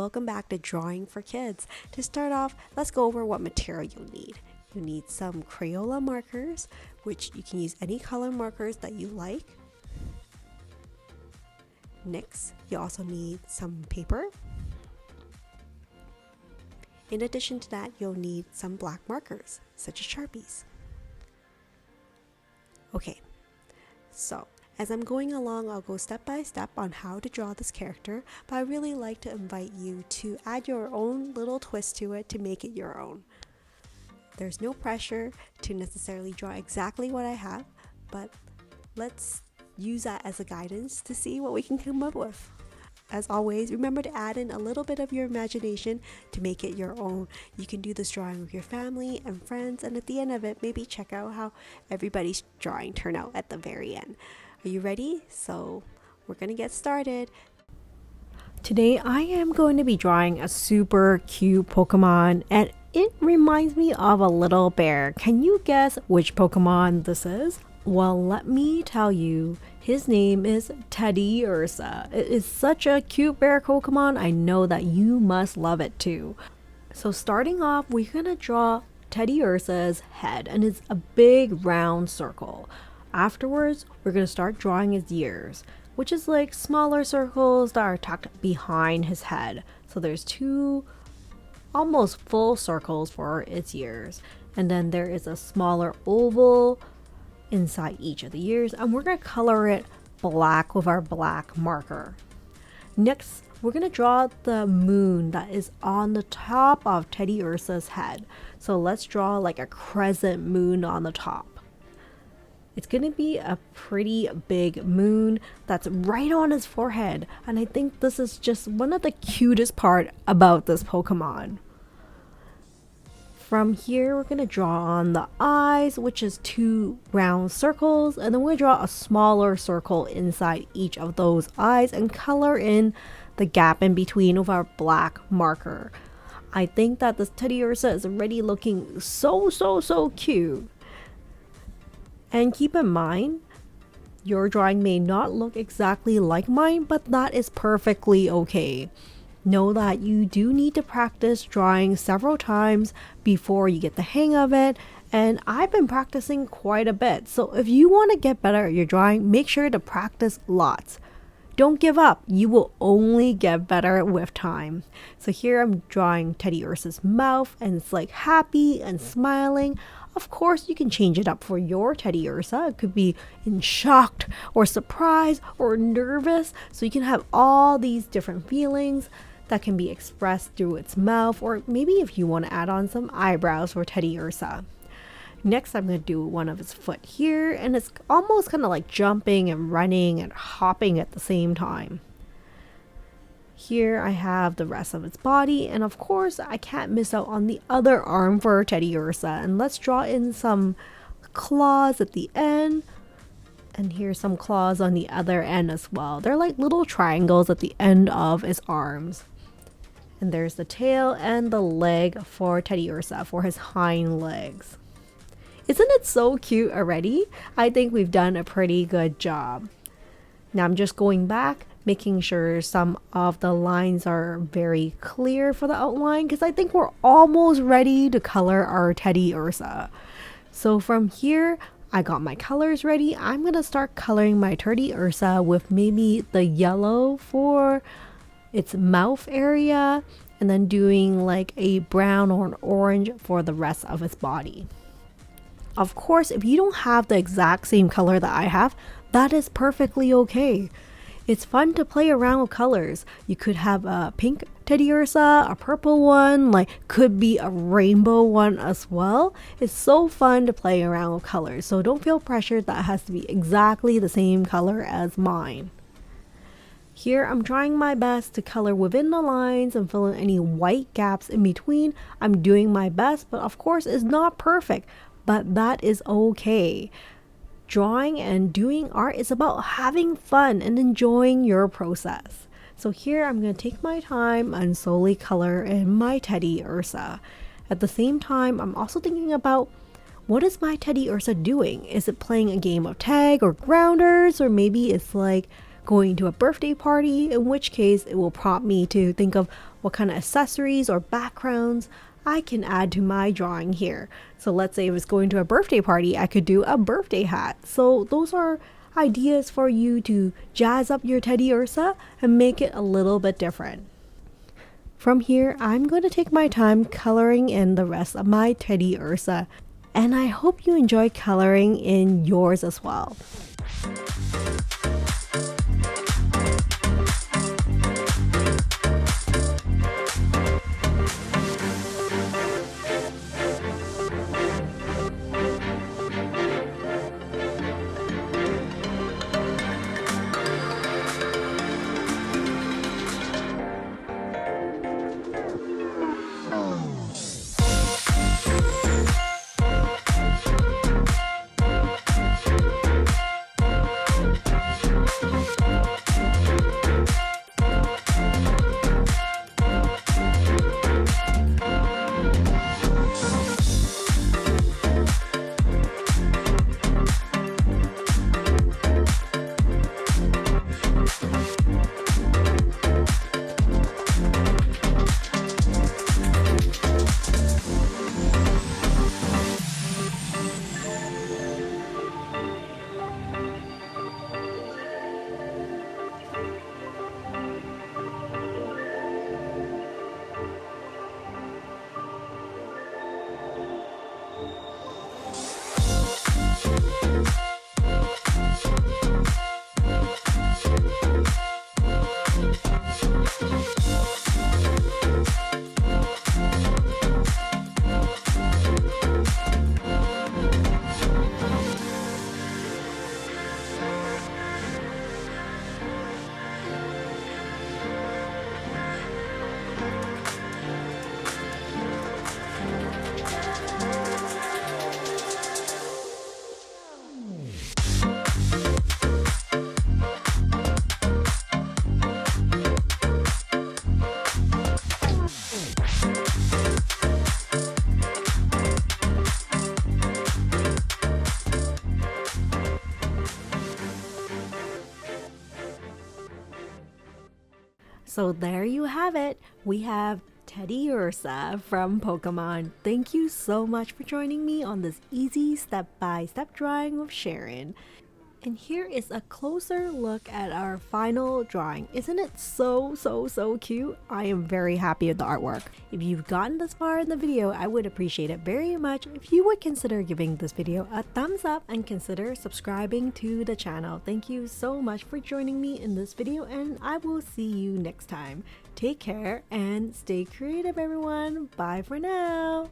welcome back to Drawing for Kids. To start off, let's go over what material you'll need. You need some Crayola markers, which you can use any color markers that you like. Next, you also need some paper. In addition to that, you'll need some black markers, such as Sharpies. Okay, so as I'm going along, I'll go step by step on how to draw this character, but I really like to invite you to add your own little twist to it to make it your own. There's no pressure to necessarily draw exactly what I have, but let's use that as a guidance to see what we can come up with. As always, remember to add in a little bit of your imagination to make it your own. You can do this drawing with your family and friends, and at the end of it, maybe check out how everybody's drawing turned out at the very end. Are you ready? So we're gonna get started. Today I am going to be drawing a super cute Pokemon, and it reminds me of a little bear. Can you guess which Pokemon this is? Well, let me tell you, his name is TEDDIURSA. It is such a cute bear Pokemon. I know that you must love it too. So starting off, we're gonna draw TEDDIURSA's head, and it's a big round circle. Afterwards, we're going to start drawing his ears, which is like smaller circles that are tucked behind his head. So there's two almost full circles for its ears. And then there is a smaller oval inside each of the ears. And we're going to color it black with our black marker. Next, we're going to draw the moon that is on the top of TEDDIURSA's head. So let's draw like a crescent moon on the top. It's going to be a pretty big moon that's right on his forehead, and I think this is just one of the cutest part about this Pokemon. From here, we're going to draw on the eyes, which is two round circles, and then we're going to draw a smaller circle inside each of those eyes and color in the gap in between with our black marker. I think that this TEDDIURSA is already looking so cute. And keep in mind, your drawing may not look exactly like mine, but that is perfectly okay. Know that you do need to practice drawing several times before you get the hang of it, and I've been practicing quite a bit. So if you want to get better at your drawing, make sure to practice lots. Don't give up. You will only get better with time. So here I'm drawing TEDDIURSA's mouth, and it's like happy and smiling. Of course, you can change it up for your TEDDIURSA. It could be in shocked or surprised or nervous. So you can have all these different feelings that can be expressed through its mouth, or maybe if you want to add on some eyebrows for TEDDIURSA. Next, I'm going to do one of his foot here, and it's almost kind of like jumping and running and hopping at the same time. Here I have the rest of its body, and of course I can't miss out on the other arm for TEDDIURSA, and let's draw in some claws at the end, and here's some claws on the other end as well. They're like little triangles at the end of its arms. And there's the tail and the leg for TEDDIURSA, for his hind legs. Isn't it so cute already? I think we've done a pretty good job. Now I'm just going back, making sure some of the lines are very clear for the outline, because I think we're almost ready to color our TEDDIURSA. So from here, I got my colors ready. I'm going to start coloring my TEDDIURSA with maybe the yellow for its mouth area, and then doing like a brown or an orange for the rest of its body. Of course, if you don't have the exact same color that I have, that is perfectly okay. It's fun to play around with colors. You could have a pink TEDDIURSA, a purple one, like could be a rainbow one as well. It's so fun to play around with colors, so don't feel pressured that it has to be exactly the same color as mine. Here I'm trying my best to color within the lines and fill in any white gaps in between. I'm doing my best, but of course it's not perfect, but that is okay. Drawing and doing art is about having fun and enjoying your process. So here I'm going to take my time and slowly color in my TEDDIURSA. At the same time, I'm also thinking about, what is my TEDDIURSA doing? Is it playing a game of tag or grounders, or maybe it's like going to a birthday party, in which case it will prompt me to think of what kind of accessories or backgrounds I can add to my drawing here. So let's say if it's going to a birthday party, I could do a birthday hat. So those are ideas for you to jazz up your TEDDIURSA and make it a little bit different. From here, I'm going to take my time coloring in the rest of my TEDDIURSA, and I hope you enjoy coloring in yours as well. So there you have it. We have TEDDIURSA from Pokemon. Thank you so much for joining me on this easy step-by-step drawing with Sharon. And here is a closer look at our final drawing. Isn't it so cute? I am very happy with the artwork. If you've gotten this far in the video, I would appreciate it very much if you would consider giving this video a thumbs up and consider subscribing to the channel. Thank you so much for joining me in this video, and I will see you next time. Take care and stay creative, everyone. Bye for now.